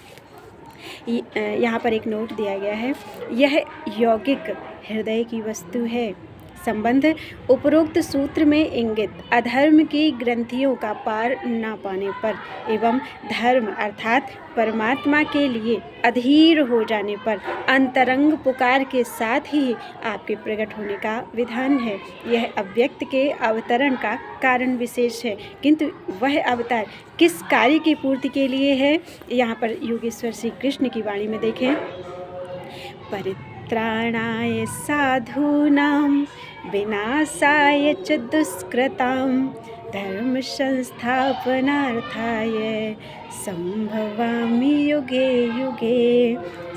यहाँ पर एक नोट दिया गया है, यह यौगिक हृदय की वस्तु है। संबंध उपरोक्त सूत्र में इंगित अधर्म की ग्रंथियों का पार न पाने पर एवं धर्म अर्थात परमात्मा के लिए अधीर हो जाने पर अंतरंग पुकार के साथ ही आपके प्रकट होने का विधान है। यह अव्यक्त के अवतरण का कारण विशेष है, किंतु वह अवतार किस कार्य की पूर्ति के लिए है? यहाँ पर योगेश्वर श्री कृष्ण की वाणी में देखें, परित्राणाय साधूनां विनाशाय च दुष्कृतां धर्म संस्थापनार्थाय संभवामि युगे युगे।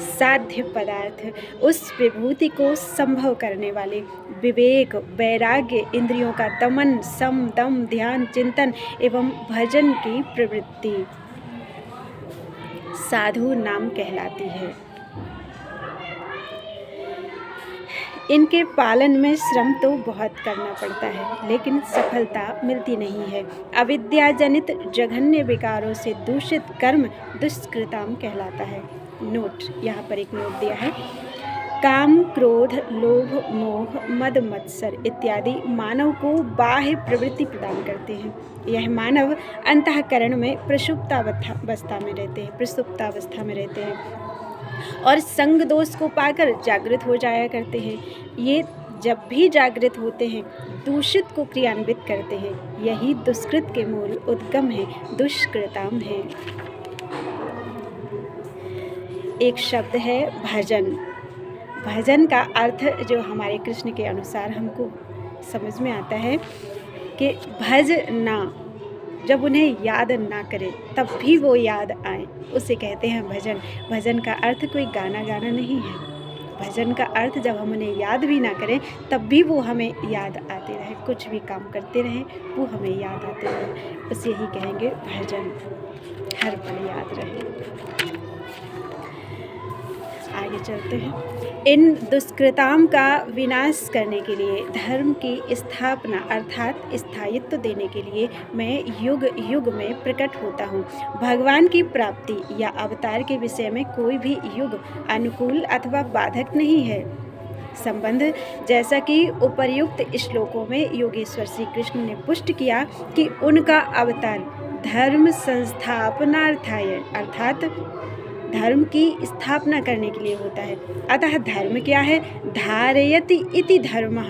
साध्य पदार्थ उस विभूति को संभव करने वाले विवेक वैराग्य इंद्रियों का दमन सम दम ध्यान चिंतन एवं भजन की प्रवृत्ति साधु नाम कहलाती है। इनके पालन में श्रम तो बहुत करना पड़ता है, लेकिन सफलता मिलती नहीं है। अविद्याजनित जघन्य विकारों से दूषित कर्म दुष्कृताम कहलाता है। नोट, यहाँ पर एक नोट दिया है, काम, क्रोध, लोभ, मोह, मद, मत्सर इत्यादि मानव को बाह्य प्रवृत्ति प्रदान करते हैं। यह मानव अंतःकरण में प्रसुप्तावस्था में रहते हैं और संग दोष को पाकर जागृत हो जाया करते हैं। ये जब भी जागृत होते हैं दूषित को क्रियान्वित करते हैं। यही दुष्कृत के मूल उद्गम है, दुष्कृताम है। एक शब्द है भजन। भजन का अर्थ जो हमारे कृष्ण के अनुसार हमको समझ में आता है कि भज ना, जब उन्हें याद ना करें तब भी वो याद आए, उसे कहते हैं भजन। भजन का अर्थ कोई गाना गाना नहीं है। भजन का अर्थ जब हम उन्हें याद भी ना करें तब भी वो हमें याद आते रहे, कुछ भी काम करते रहें वो हमें याद आते रहे, बस यही कहेंगे भजन, हर पल याद रहे। आगे चलते हैं। इन दुष्कृताम का विनाश करने के लिए, धर्म की स्थापना अर्थात स्थायित्व देने के लिए मैं युग युग में प्रकट होता हूँ। भगवान की प्राप्ति या अवतार के विषय में कोई भी युग अनुकूल अथवा बाधक नहीं है। संबंध जैसा कि उपर्युक्त श्लोकों में योगेश्वर श्री कृष्ण ने पुष्ट किया कि उनका अवतार धर्म संस्थापनार्थाय अर्थात धर्म की स्थापना करने के लिए होता है। अतः धर्म क्या है? धारयति इति धर्मः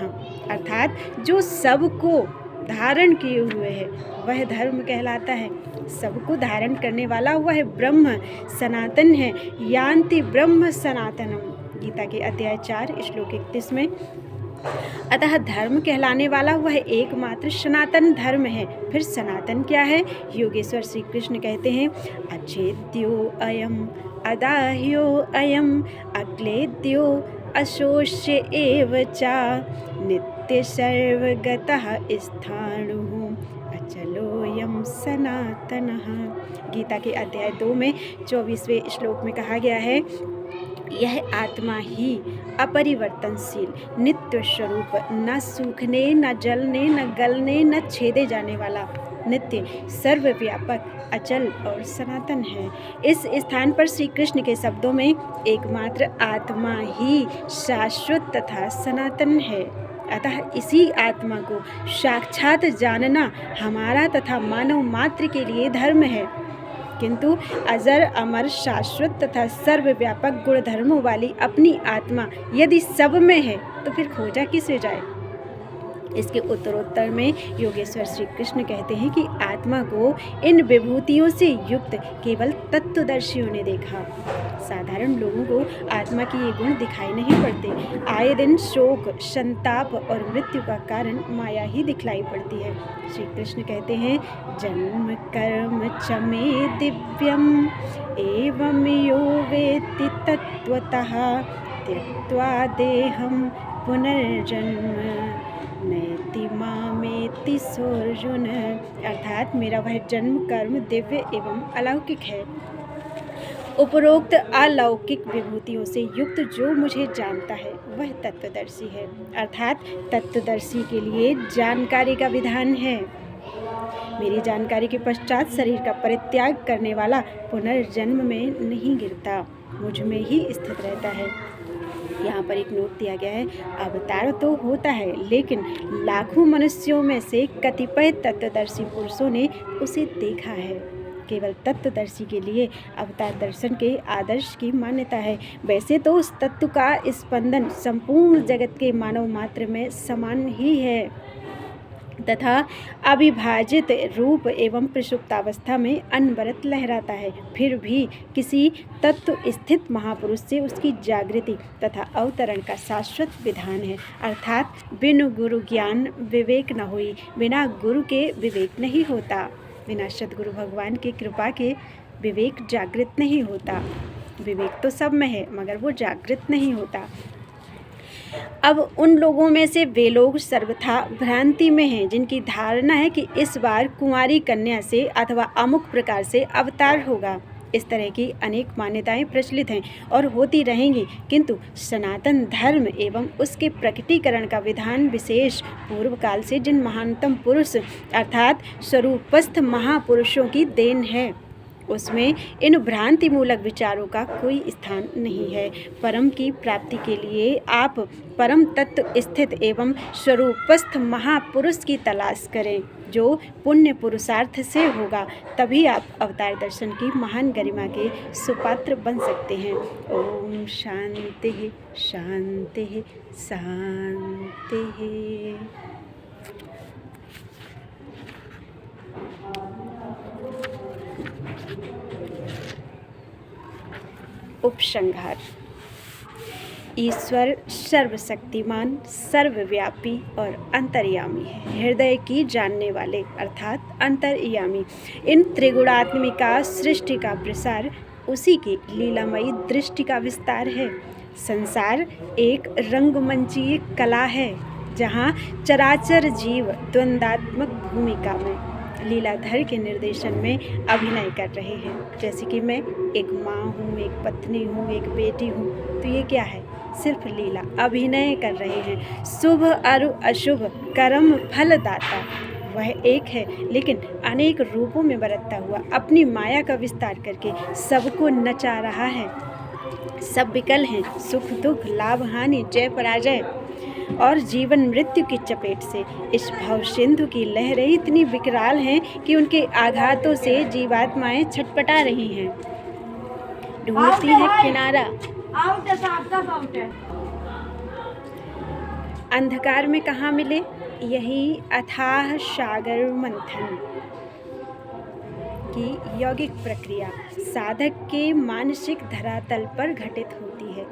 अर्थात जो सबको धारण किए हुए है वह धर्म कहलाता है। सबको धारण करने वाला वह ब्रह्म सनातन है। यान्ति ब्रह्म सनातनम, गीता के अध्याय 4 श्लोक 31 में। अतः धर्म कहलाने वाला वह एकमात्र सनातन धर्म है। फिर सनातन क्या है? योगेश्वर श्री कृष्ण कहते हैं अछेद्यो अयम अदाह्यो अयम अक्लेद्यो अशोष्य एव चा नित्य सर्वगतः स्थाणुः अचलोऽयं सनातनः। गीता के अध्याय 2 में 24वें श्लोक में कहा गया है यह आत्मा ही अपरिवर्तनशील नित्य स्वरूप, न सूखने न जलने न गलने न छेदे जाने वाला, नित्य सर्वव्यापक अचल और सनातन है। इस स्थान पर श्री कृष्ण के शब्दों में एकमात्र आत्मा ही शाश्वत तथा सनातन है। अतः इसी आत्मा को साक्षात जानना हमारा तथा मानव मात्र के लिए धर्म है। किंतु अजर अमर शाश्वत तथा सर्वव्यापक गुण धर्मों वाली अपनी आत्मा यदि सब में है तो फिर खोजा किसे जाए। इसके उत्तरोत्तर में योगेश्वर श्री कृष्ण कहते हैं कि आत्मा को इन विभूतियों से युक्त केवल तत्वदर्शियों ने देखा। साधारण लोगों को आत्मा के ये गुण दिखाई नहीं पड़ते। आए दिन शोक, संताप और मृत्यु का कारण माया ही दिखलाई पड़ती है। श्री कृष्ण कहते हैं जन्म कर्म च मे दिव्यम एवं यो वेत्ति तत्वतः त्यक्त्वा देहं पुनर्जन्म नैति मामेति सोऽर्जुन। अर्थात मेरा वह जन्म कर्म दिव्य एवं अलौकिक है। उपरोक्त अलौकिक विभूतियों से युक्त जो मुझे जानता है वह तत्वदर्शी है। अर्थात तत्वदर्शी के लिए जानकारी का विधान है। मेरी जानकारी के पश्चात शरीर का परित्याग करने वाला पुनर्जन्म में नहीं गिरता, मुझ में ही स्थित रहता है। यहाँ पर एक नोट दिया गया है, अवतार तो होता है लेकिन लाखों मनुष्यों में से कतिपय तत्वदर्शी पुरुषों ने उसे देखा है। केवल तत्वदर्शी के लिए अवतार दर्शन के आदर्श की मान्यता है। वैसे तो उस तत्व का स्पंदन संपूर्ण जगत के मानव मात्र में समान ही है तथा अविभाजित रूप एवं प्रसुप्तावस्था में अनवरत लहराता है। फिर भी किसी तत्व स्थित महापुरुष से उसकी जागृति तथा अवतरण का शाश्वत विधान है। अर्थात बिनु गुरु ज्ञान विवेक न हुई, बिना गुरु के विवेक नहीं होता, बिना सद्गुरु भगवान की कृपा के विवेक जागृत नहीं होता। विवेक तो सब में है मगर वो जागृत नहीं होता। अब उन लोगों में से वे लोग सर्वथा भ्रांति में हैं जिनकी धारणा है कि इस बार कुंवारी कन्या से अथवा अमुक प्रकार से अवतार होगा। इस तरह की अनेक मान्यताएं प्रचलित हैं और होती रहेंगी, किंतु सनातन धर्म एवं उसके प्रकटीकरण का विधान विशेष पूर्व काल से जिन महानतम पुरुष अर्थात स्वरूपस्थ महापुरुषों की देन है। उसमें इन भ्रांति मूलक विचारों का कोई स्थान नहीं है। परम की प्राप्ति के लिए आप परम तत्व स्थित एवं स्वरूपस्थ महापुरुष की तलाश करें, जो पुण्य पुरुषार्थ से होगा। तभी आप अवतार दर्शन की महान गरिमा के सुपात्र बन सकते हैं। ओम शांति शांति शांति। उपसंहार। ईश्वर सर्वशक्तिमान, सर्वव्यापी और अंतर्यामी है। हृदय की जानने वाले अर्थात अंतर्यामी। इन त्रिगुणात्मिका सृष्टि का प्रसार उसी की लीलामयी दृष्टि का विस्तार है। संसार एक रंगमंचीय कला है, जहाँ चराचर जीव द्वंद्वात्मक भूमिका में लीलाधर के निर्देशन में अभिनय कर रहे हैं। जैसे कि मैं एक माँ हूँ, एक पत्नी हूँ, एक बेटी हूँ, तो ये क्या है? सिर्फ लीला, अभिनय कर रहे हैं। शुभ और अशुभ कर्म फलदाता वह एक है, लेकिन अनेक रूपों में बरतता हुआ अपनी माया का विस्तार करके सबको नचा रहा है। सब विकल हैं, सुख दुख, लाभ हानि, जय पराजय और जीवन मृत्यु की चपेट से इस भव सिंधु की लहरें इतनी विकराल हैं कि उनके आघातों से जीवात्माएं छटपटा रही हैं, ढूंढती हैं किनारा। अंधकार में कहाँ मिले? यही अथाह सागर मंथन की यौगिक प्रक्रिया साधक के मानसिक धरातल पर घटित होती है।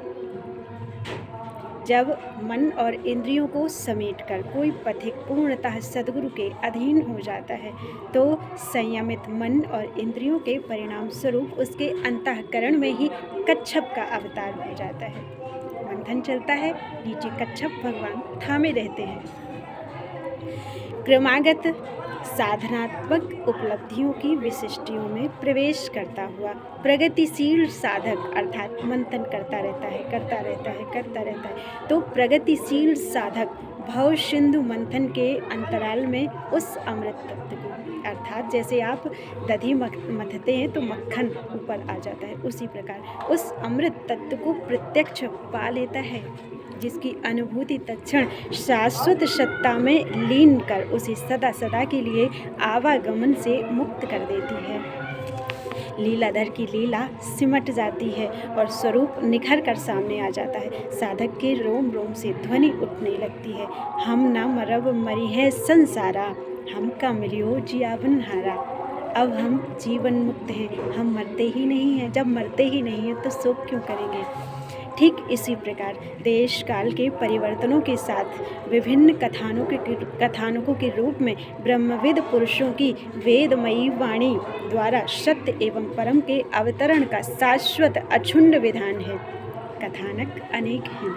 जब मन और इंद्रियों को समेटकर कोई पथिक पूर्णतः सद्गुरु के अधीन हो जाता है, तो संयमित मन और इंद्रियों के परिणाम स्वरूप उसके अंतःकरण में ही कच्छप का अवतार हो जाता है। मंथन चलता है, नीचे कच्छप भगवान थामे रहते हैं। क्रमागत साधनात्मक उपलब्धियों की विशिष्टियों में प्रवेश करता हुआ प्रगतिशील साधक अर्थात मंथन करता रहता है। तो प्रगतिशील साधक भव सिंधु मंथन के अंतराल में उस अमृत तत्व को, अर्थात जैसे आप दधी मथते हैं तो मक्खन ऊपर आ जाता है, उसी प्रकार उस अमृत तत्व को प्रत्यक्ष पा लेता है, जिसकी अनुभूति तत्क्षण शाश्वत सत्ता में लीन कर उसे सदा सदा के लिए आवागमन से मुक्त कर देती है। लीलाधर की लीला सिमट जाती है और स्वरूप निखर कर सामने आ जाता है। साधक के रोम रोम से ध्वनि उठने लगती है, हम न मरब मरी है संसारा, हम का मिलियो जियावन हारा। अब हम जीवन मुक्त हैं, हम मरते ही नहीं हैं। जब मरते ही नहीं हैं तो शोक क्यों करेंगे? ठीक इसी प्रकार देश काल के परिवर्तनों के साथ विभिन्न कथानकों के रूप में ब्रह्मविद पुरुषों की वेदमयी वाणी द्वारा सत्य एवं परम के अवतरण का शाश्वत अक्षुण्ण विधान है। कथानक अनेक हैं,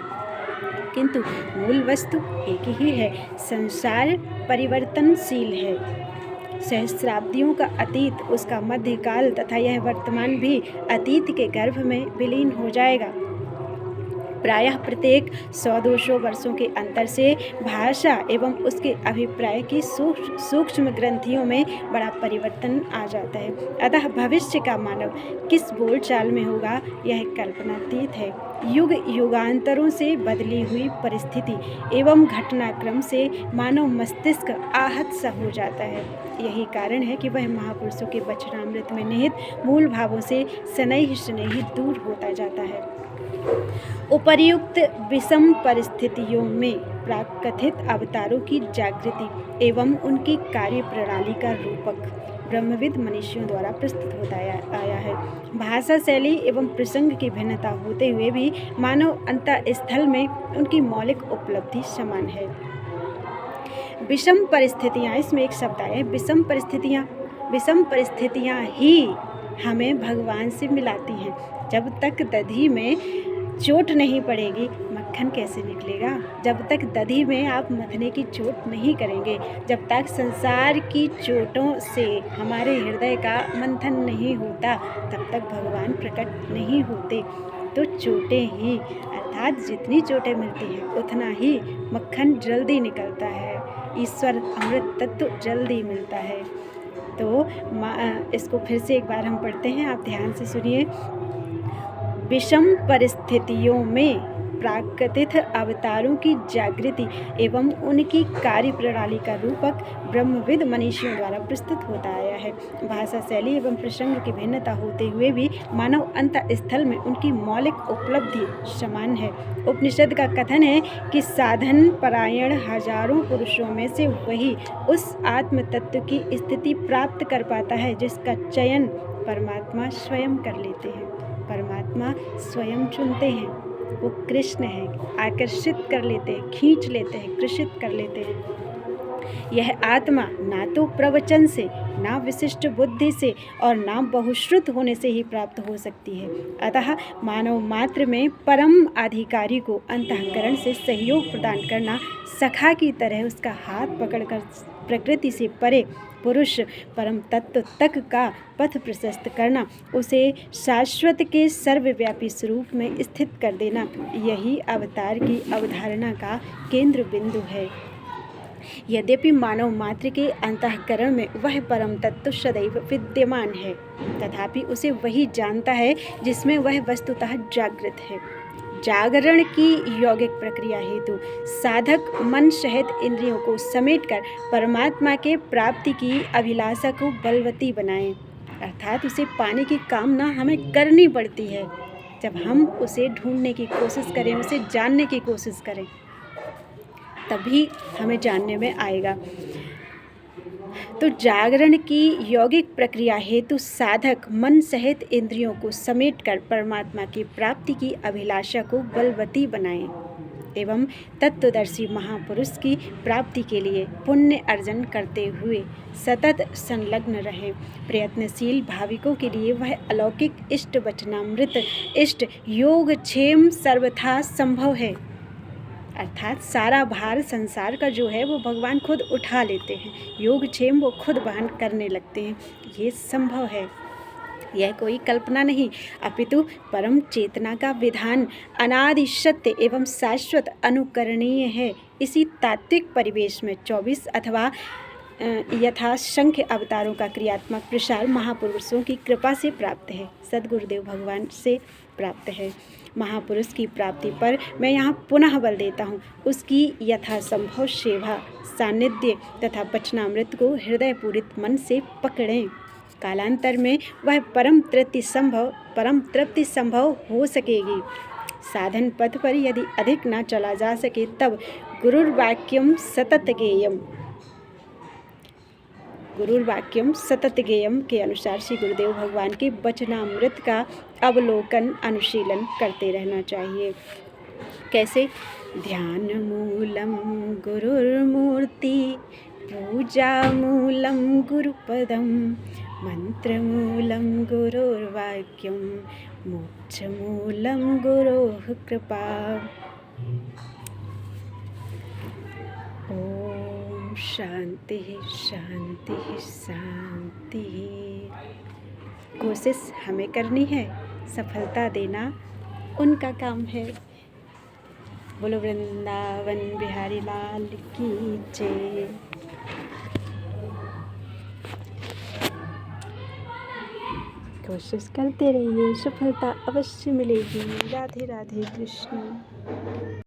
किंतु मूल वस्तु एक ही है। संसार परिवर्तनशील है। सहस्राब्दियों का अतीत, उसका मध्यकाल तथा यह वर्तमान भी अतीत के गर्भ में विलीन हो जाएगा। प्रायः प्रत्येक 100-200 वर्षों के अंतर से भाषा एवं उसके अभिप्राय की सूक्ष्म ग्रंथियों में बड़ा परिवर्तन आ जाता है। अतः भविष्य का मानव किस बोलचाल में होगा, यह कल्पनातीत है। युग युगांतरों से बदली हुई परिस्थिति एवं घटनाक्रम से मानव मस्तिष्क आहत सा हो जाता है। यही कारण है कि वह महापुरुषों के वचनामृत में निहित मूल भावों से शनैः शनैः दूर होता जाता है। उपर्युक्त विषम परिस्थितियों में प्राकथित अवतारों की जागृति एवं उनकी कार्य प्रणाली का रूपक ब्रह्मविद मनुष्यों द्वारा प्रस्तुत होता आया है। भाषा शैली एवं प्रसंग की भिन्नता होते हुए भी मानव अंतःस्थल में उनकी मौलिक उपलब्धि समान है। विषम परिस्थितियाँ, इसमें एक शब्द आया है विषम परिस्थितियाँ ही हमें भगवान से मिलाती हैं। जब तक दधी में चोट नहीं पड़ेगी, मक्खन कैसे निकलेगा? जब तक दधी में आप मथने की चोट नहीं करेंगे, जब तक संसार की चोटों से हमारे हृदय का मंथन नहीं होता, तब तक भगवान प्रकट नहीं होते। तो चोटें ही, अर्थात जितनी चोटें मिलती हैं उतना ही मक्खन जल्दी निकलता है, ईश्वर अमृत तत्व जल्दी मिलता है। तो इसको फिर से एक बार हम पढ़ते हैं, आप ध्यान से सुनिए। विषम परिस्थितियों में प्राकृतिक अवतारों की जागृति एवं उनकी कार्य प्रणाली का रूपक ब्रह्मविद मनीषियों द्वारा प्रस्तुत होता आया है। भाषा शैली एवं प्रसंग की भिन्नता होते हुए भी मानव अंतःस्थल में उनकी मौलिक उपलब्धि समान है। उपनिषद का कथन है कि साधन परायण हजारों पुरुषों में से वही उस आत्म तत्व की स्थिति प्राप्त कर पाता है जिसका चयन परमात्मा स्वयं कर लेते हैं। परमात्मा स्वयं चुनते हैं, वो कृष्ण है, आकर्षित कर लेते हैं, खींच लेते हैं, कृषित कर लेते हैं। यह आत्मा ना तो प्रवचन से, ना विशिष्ट बुद्धि से और ना बहुश्रुत होने से ही प्राप्त हो सकती है। अतः मानव मात्र में परम अधिकारी को अंतःकरण से सहयोग प्रदान करना, सखा की तरह उसका हाथ पकड़कर प्रकृति से परे पुरुष परम तत्व तक का पथ प्रशस्त करना, उसे शाश्वत के सर्वव्यापी स्वरूप में स्थित कर देना, यही अवतार की अवधारणा का केंद्र बिंदु है। यद्यपि मानव मात्र के अंतःकरण में वह परम तत्व सदैव विद्यमान है, तथापि उसे वही जानता है जिसमें वह वस्तुतः जागृत है। जागरण की यौगिक प्रक्रिया हेतु साधक मन सहित इंद्रियों को समेटकर परमात्मा के प्राप्ति की अभिलाषा को बलवती बनाएं, अर्थात उसे पाने की कामना हमें करनी पड़ती है। जब हम उसे ढूंढने की कोशिश करें, उसे जानने की कोशिश करें, तभी हमें जानने में आएगा। तो जागरण की यौगिक प्रक्रिया हेतु साधक मन सहित इंद्रियों को समेटकर परमात्मा की प्राप्ति की अभिलाषा को बलवती बनाएं एवं तत्वदर्शी महापुरुष की प्राप्ति के लिए पुण्य अर्जन करते हुए सतत संलग्न रहे। प्रयत्नशील भाविकों के लिए वह अलौकिक इष्ट वचनामृत इष्ट योगक्षेम सर्वथा संभव है, अर्थात सारा भार संसार का जो है वो भगवान खुद उठा लेते हैं, योगक्षेम वो खुद वहन करने लगते हैं। ये संभव है, यह कोई कल्पना नहीं अपितु परम चेतना का विधान अनादि सत्य एवं शाश्वत अनुकरणीय है। इसी तात्विक परिवेश में 24 अथवा यथासंख्य अवतारों का क्रियात्मक प्रसार महापुरुषों की कृपा से प्राप्त है, सद्गुरुदेव भगवान से प्राप्त है। महापुरुष की प्राप्ति पर मैं यहाँ पुनः बल देता हूँ, उसकी यथासंभव सेवा सानिध्य तथा वचनामृत को हृदय पूरित मन से पकड़ें। कालांतर में वह परम तृप्ति संभव हो सकेगी। साधन पथ पर यदि अधिक न चला जा सके तब गुरुर्वाक्यम सतत गेयम के अनुसार श्री गुरुदेव भगवान के वचनामृत का अवलोकन अनुशीलन करते रहना चाहिए। कैसे? ध्यान मूलम गुरुर्मूर्ति, पूजा मूलम गुरुपदम, मंत्र मूलम गुरुर्वाक्यम, मोक्ष मूलम गुरोः कृपा। ओम शांति शांति शांति। कोशिश हमें करनी है, सफलता देना उनका काम है। बोलो वृंदावन बिहारी लाल की जय। कोशिश करते रहिए, सफलता अवश्य मिलेगी। राधे राधे कृष्ण।